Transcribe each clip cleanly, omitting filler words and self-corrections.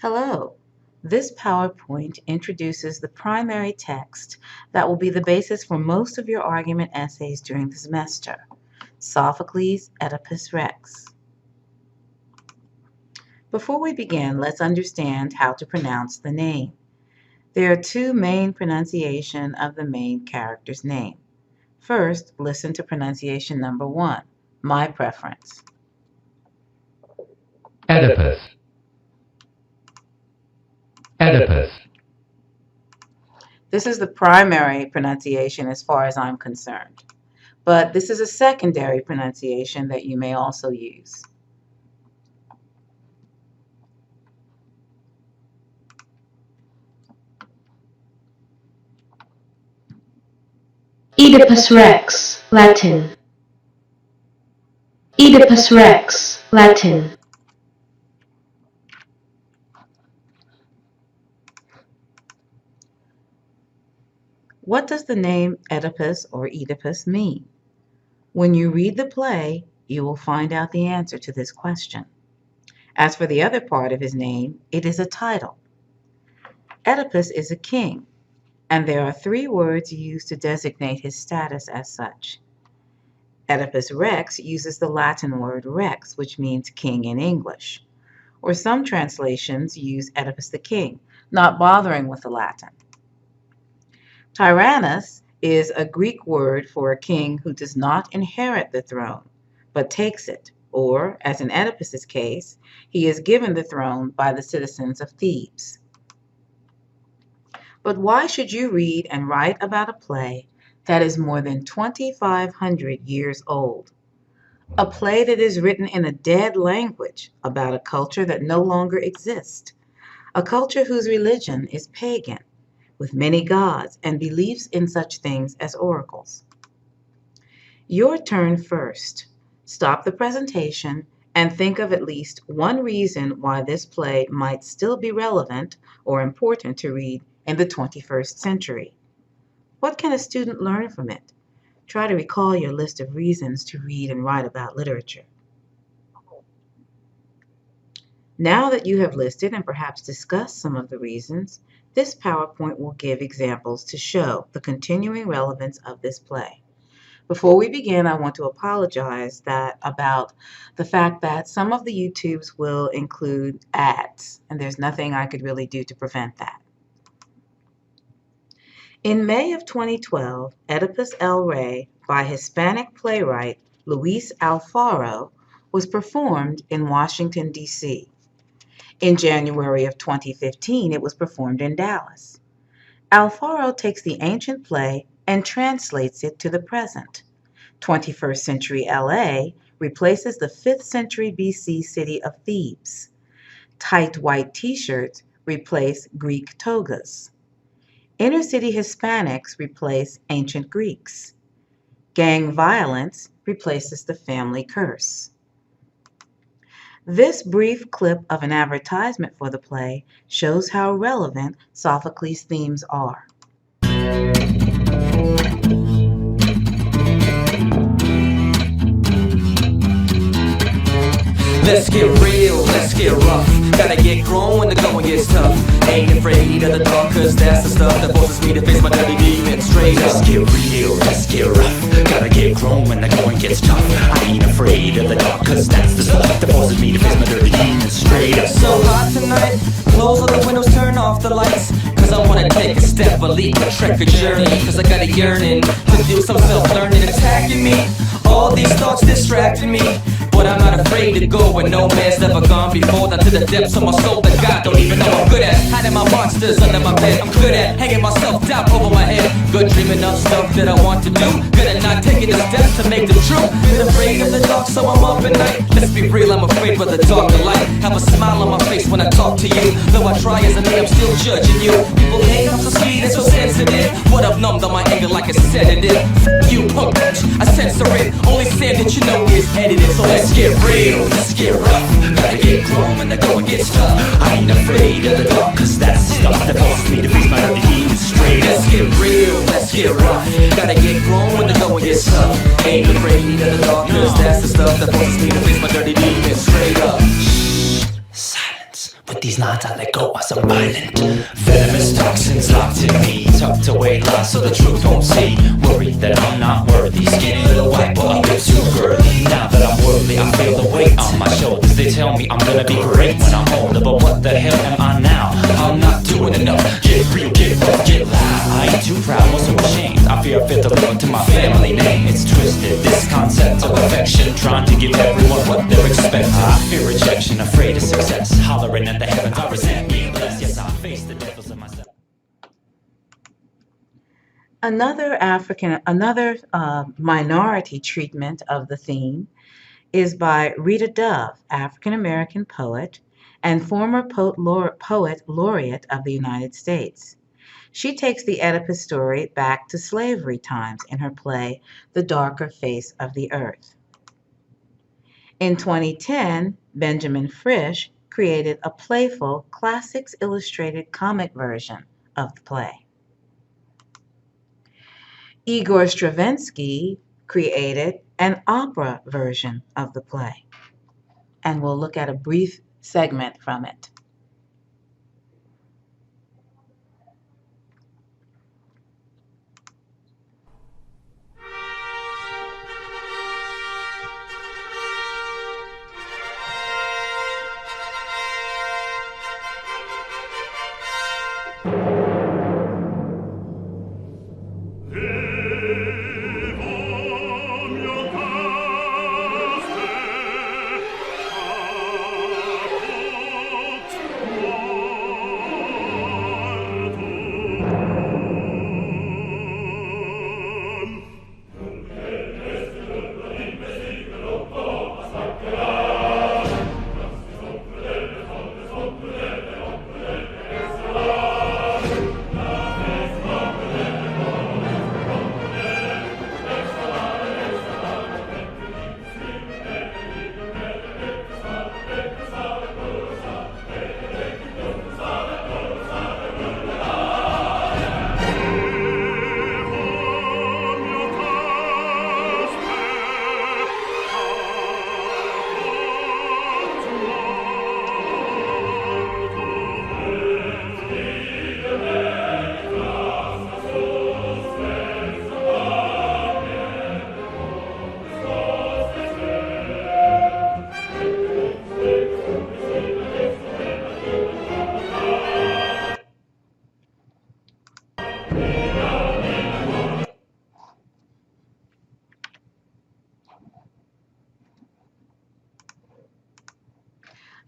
Hello. This PowerPoint introduces the primary text that will be the basis for most of your argument essays during the semester, Sophocles' Oedipus Rex. Before we begin, let's understand how to pronounce the name. There are two main pronunciations of the main character's name. First, listen to pronunciation number 1, my preference. Oedipus. Oedipus. This is the primary pronunciation as far as I'm concerned, but this is a secondary pronunciation that you may also use. Oedipus Rex, Latin. Oedipus Rex, Latin. What does the name Oedipus or Oedipus mean? When you read the play, you will find out the answer to this question. As for the other part of his name, it is a title. Oedipus is a king, and there are 3 words used to designate his status as such. Oedipus Rex uses the Latin word rex, which means king in English, or some translations use Oedipus the king, not bothering with the Latin. Tyrannus is a Greek word for a king who does not inherit the throne, but takes it, or, as in Oedipus's case, he is given the throne by the citizens of Thebes. But why should you read and write about a play that is more than 2,500 years old? A play that is written in a dead language about a culture that no longer exists, a culture whose religion is pagan, with many gods and beliefs in such things as oracles. Your turn first. Stop the presentation and think of at least one reason why this play might still be relevant or important to read in the 21st century. What can a student learn from it? Try to recall your list of reasons to read and write about literature. Now that you have listed and perhaps discussed some of the reasons, this PowerPoint will give examples to show the continuing relevance of this play. Before we begin, I want to apologize about the fact that some of the YouTubes will include ads, and there's nothing I could really do to prevent that. In May of 2012, Oedipus El Rey by Hispanic playwright Luis Alfaro was performed in Washington, D.C. In January of 2015, it was performed in Dallas. Alfaro takes the ancient play and translates it to the present. 21st century LA replaces the 5th century BC city of Thebes. Tight white t-shirts replace Greek togas. Inner city Hispanics replace ancient Greeks. Gang violence replaces the family curse. This brief clip of an advertisement for the play shows how relevant Sophocles' themes are. Let's get real, let's get rough. Gotta get grown when the going gets tough. Ain't afraid of the dark, cause that's the stuff that forces me to face my dirty demons straight up. Let's get real, let's get rough. Gotta get grown when the going gets tough. I ain't afraid of the dark, cause that's the stuff that forces me to face my dirty demons straight up. So hot tonight, close all the windows, turn off the lights. Cause I wanna take a step, a leap, a trek, a journey. Cause I got a yearning to do some self-learning, attacking me. All these thoughts distracting me. But I'm not afraid to go where no man's ever gone before. Down to the depths of my soul that God don't even know I'm good at. Hiding my monsters under my bed. I'm good at hanging myself down over my head. Good dreaming of stuff that I want to do. Good at not taking the steps to make them true. Been afraid of the dark, so I'm up at night. Let's be real, I'm afraid for the dark and light. Have a smile on my face when I talk to you. Though I try as a man, I'm still judging you. People hate, I'm so sweet and so sensitive. But I've numbed on my anger like a sedative. You punk bitch, I censor it. Only sin that you know is edited. So let's get real, let's get rough. Gotta get grown when the going gets tough. I ain't afraid of the dark, cause that's the stuff that forces me to face my dirty demons straight up. Let's get real, let's get rough. Gotta get grown when the going gets tough. Ain't afraid of the dark, cause that's the stuff that forces me to face my dirty demons straight up. Silence. With these lines I let go as I'm violent. Venomous toxins locked in me, tucked away lies so the truth won't see. Worried that I'm not worthy, skinny little white boy, a bit too girly. Now that I'm worldly, I feel the weight on my shoulders. They tell me I'm gonna be great when I'm older, but what the hell am I now? I'm not doing enough. Get real, get rough, get loud. I ain't too proud, also ashamed. I fear a fifth of to my family name. It's twisted, this concept of affection, trying to give everyone what they're expecting. I fear rejection, afraid of success, hollering at the heavens, I resent being blessed. Yes, I face the devils of myself. Another minority treatment of the theme is by Rita Dove, African American poet and former poet laureate of the United States. She takes the Oedipus story back to slavery times in her play, The Darker Face of the Earth. In 2010, Benjamin Frisch created a playful, classics illustrated comic version of the play. Igor Stravinsky created an opera version of the play, and we'll look at a brief segment from it.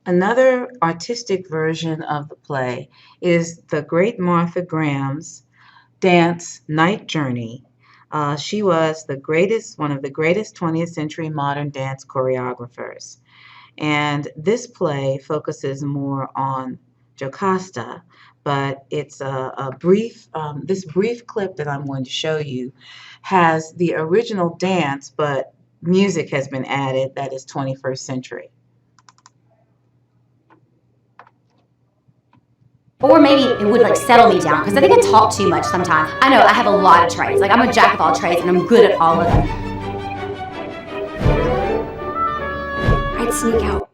Another artistic version of the play is the great Martha Graham's dance Night Journey. She was one of the greatest 20th century modern dance choreographers. And this play focuses more on Jocasta, but it's this brief clip that I'm going to show you has the original dance, but music has been added that is 21st century. Or maybe it would like settle me down, because I think I talk too much sometimes. I know I have a lot of trades. Like I'm a jack of all trades and I'm good at all of them. I'd sneak out.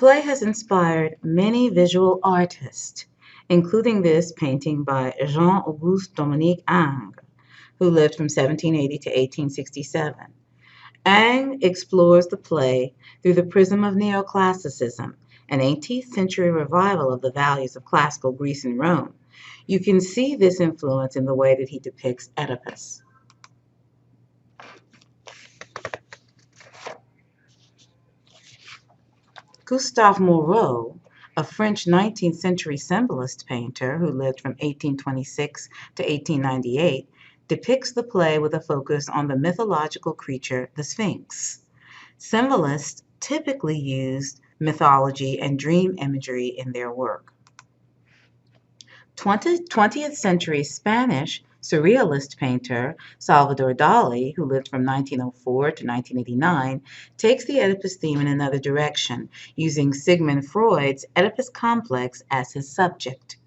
play has inspired many visual artists, including this painting by Jean-Auguste Dominique Ingres, who lived from 1780 to 1867. Ingres explores the play through the prism of neoclassicism, an 18th century revival of the values of classical Greece and Rome. You can see this influence in the way that he depicts Oedipus. Gustave Moreau, a French 19th century symbolist painter who lived from 1826 to 1898, depicts the play with a focus on the mythological creature, the Sphinx. Symbolists typically used mythology and dream imagery in their work. 20th century Spanish surrealist painter Salvador Dali, who lived from 1904 to 1989, takes the Oedipus theme in another direction, using Sigmund Freud's Oedipus complex as his subject.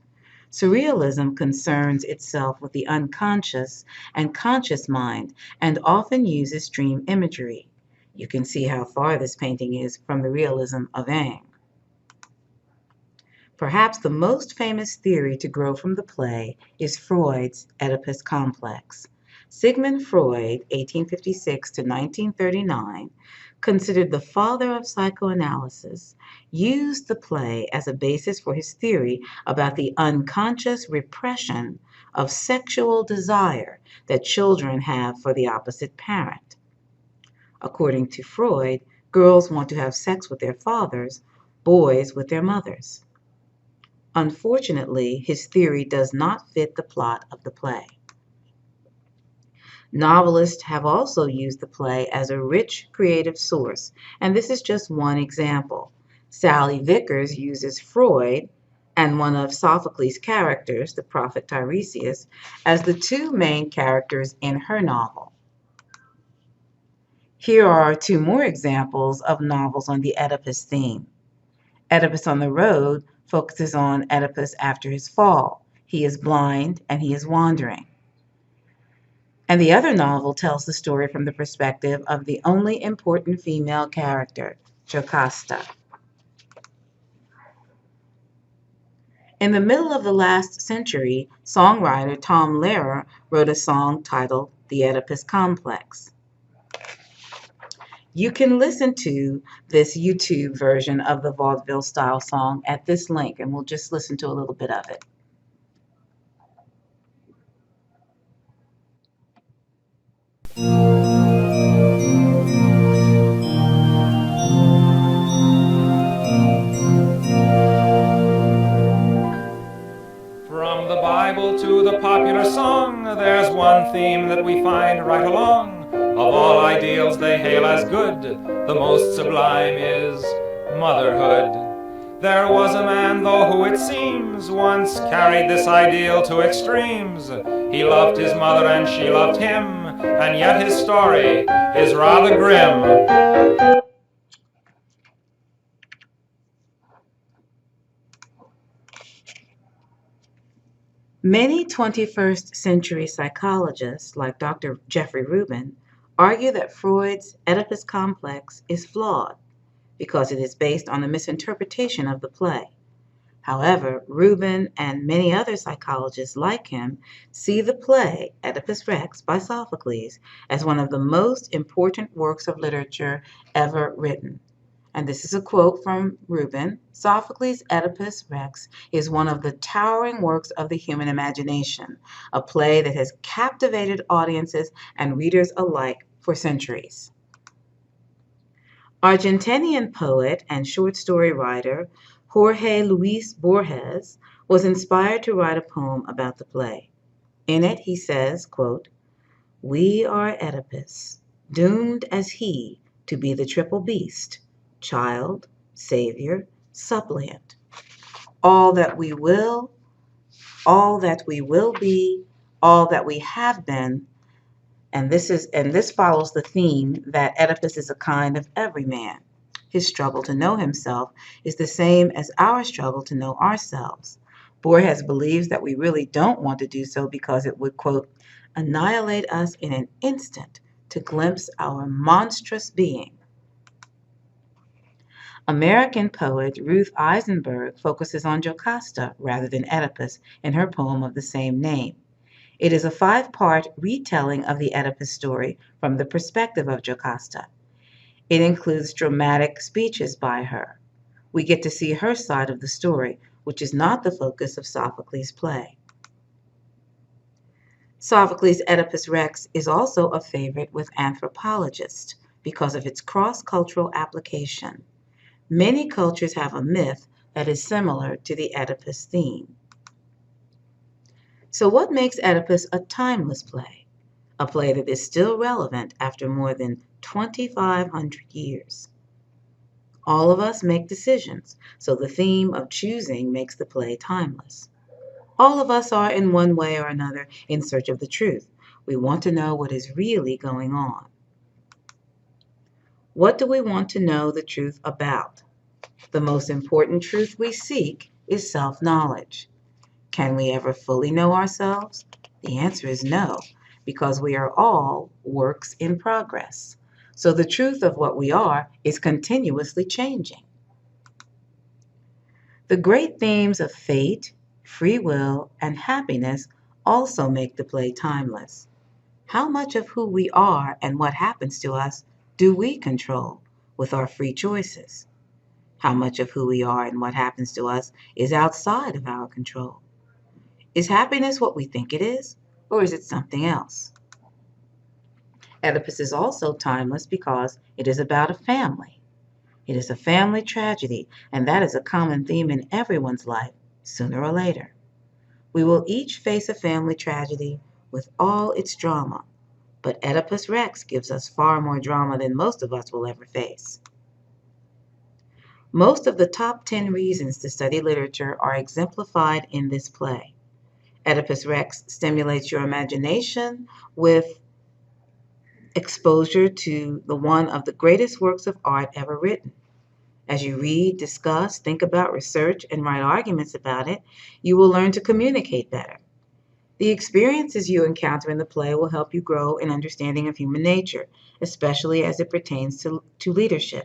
Surrealism concerns itself with the unconscious and conscious mind and often uses dream imagery. You can see how far this painting is from the realism of Ingres. Perhaps the most famous theory to grow from the play is Freud's Oedipus complex. Sigmund Freud, 1856 to 1939, considered the father of psychoanalysis, used the play as a basis for his theory about the unconscious repression of sexual desire that children have for the opposite parent. According to Freud, girls want to have sex with their fathers, boys with their mothers. Unfortunately, his theory does not fit the plot of the play. Novelists have also used the play as a rich creative source, and this is just one example. Sally Vickers uses Freud and one of Sophocles' characters, the prophet Tiresias, as the two main characters in her novel. Here are two more examples of novels on the Oedipus theme. Oedipus on the Road focuses on Oedipus after his fall. He is blind and he is wandering. And the other novel tells the story from the perspective of the only important female character, Jocasta. In the middle of the last century, songwriter Tom Lehrer wrote a song titled The Oedipus Complex. You can listen to this YouTube version of the vaudeville style song at this link, and we'll just listen to a little bit of it. From the Bible to the popular song, there's one theme that we find right along. Of all ideals they hail as good, the most sublime is motherhood. There was a man, though, who it seems once carried this ideal to extremes. He loved his mother and she loved him, and yet his story is rather grim. Many 21st century psychologists, like Dr. Jeffrey Rubin, argue that Freud's Oedipus complex is flawed because it is based on a misinterpretation of the play. However, Rubin and many other psychologists like him see the play Oedipus Rex by Sophocles as one of the most important works of literature ever written. And this is a quote from Rubin: Sophocles' Oedipus Rex is one of the towering works of the human imagination, a play that has captivated audiences and readers alike for centuries. Argentinian poet and short story writer Jorge Luis Borges was inspired to write a poem about the play. In it, he says, quote, "We are Oedipus, doomed as he to be the triple beast, child, savior, suppliant. All that we will be, all that we have been." And this follows the theme that Oedipus is a kind of everyman. His struggle to know himself is the same as our struggle to know ourselves. Borges believes that we really don't want to do so because it would, quote, "annihilate us in an instant to glimpse our monstrous being." American poet Ruth Eisenberg focuses on Jocasta rather than Oedipus in her poem of the same name. It is a five-part retelling of the Oedipus story from the perspective of Jocasta. It includes dramatic speeches by her. We get to see her side of the story, which is not the focus of Sophocles' play. Sophocles' Oedipus Rex is also a favorite with anthropologists because of its cross-cultural application. Many cultures have a myth that is similar to the Oedipus theme. So what makes Oedipus a timeless play? A play that is still relevant after more than 2,500 years. All of us make decisions, so the theme of choosing makes the play timeless. All of us are, in one way or another, in search of the truth. We want to know what is really going on. What do we want to know the truth about? The most important truth we seek is self-knowledge. Can we ever fully know ourselves? The answer is no, because we are all works in progress. So the truth of what we are is continuously changing. The great themes of fate, free will, and happiness also make the play timeless. How much of who we are and what happens to us do we control with our free choices? How much of who we are and what happens to us is outside of our control? Is happiness what we think it is, or is it something else? Oedipus is also timeless because it is about a family. It is a family tragedy, and that is a common theme in everyone's life, sooner or later. We will each face a family tragedy with all its drama, but Oedipus Rex gives us far more drama than most of us will ever face. Most of the top 10 reasons to study literature are exemplified in this play. Oedipus Rex stimulates your imagination with exposure to one of the greatest works of art ever written. As you read, discuss, think about, research, and write arguments about it, you will learn to communicate better. The experiences you encounter in the play will help you grow in understanding of human nature, especially as it pertains to leadership.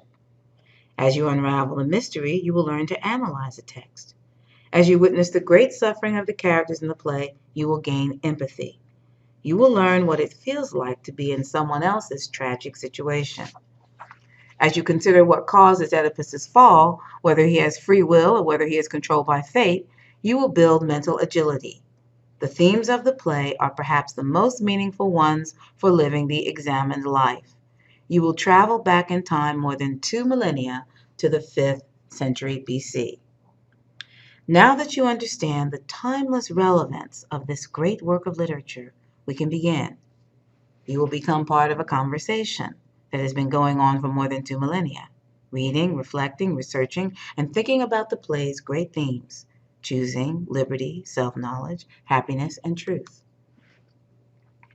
As you unravel the mystery, you will learn to analyze a text. As you witness the great suffering of the characters in the play, you will gain empathy. You will learn what it feels like to be in someone else's tragic situation. As you consider what causes Oedipus's fall, whether he has free will or whether he is controlled by fate, you will build mental agility. The themes of the play are perhaps the most meaningful ones for living the examined life. You will travel back in time more than 2 millennia to the 5th century BC. Now that you understand the timeless relevance of this great work of literature, we can begin. You will become part of a conversation that has been going on for more than 2 millennia, reading, reflecting, researching, and thinking about the play's great themes: choosing, liberty, self-knowledge, happiness, and truth.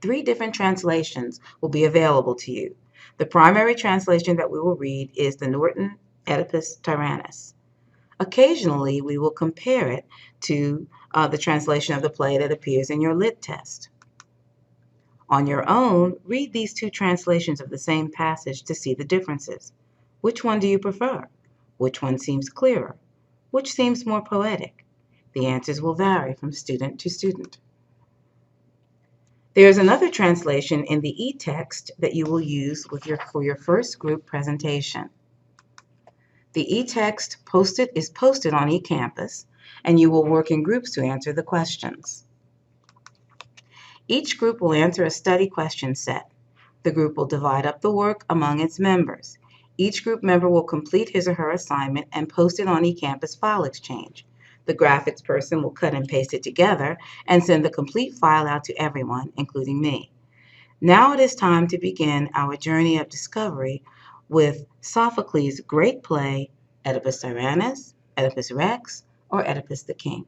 3 different translations will be available to you. The primary translation that we will read is the Norton Oedipus Tyrannus. Occasionally, we will compare it to the translation of the play that appears in your lit test. On your own, read these 2 translations of the same passage to see the differences. Which one do you prefer? Which one seems clearer? Which seems more poetic? The answers will vary from student to student. There is another translation in the e-text that you will use for your first group presentation. The e-text is posted on eCampus, and you will work in groups to answer the questions. Each group will answer a study question set. The group will divide up the work among its members. Each group member will complete his or her assignment and post it on eCampus File Exchange. The graphics person will cut and paste it together and send the complete file out to everyone, including me. Now it is time to begin our journey of discovery with Sophocles' great play, Oedipus Tyrannus, Oedipus Rex, or Oedipus the King.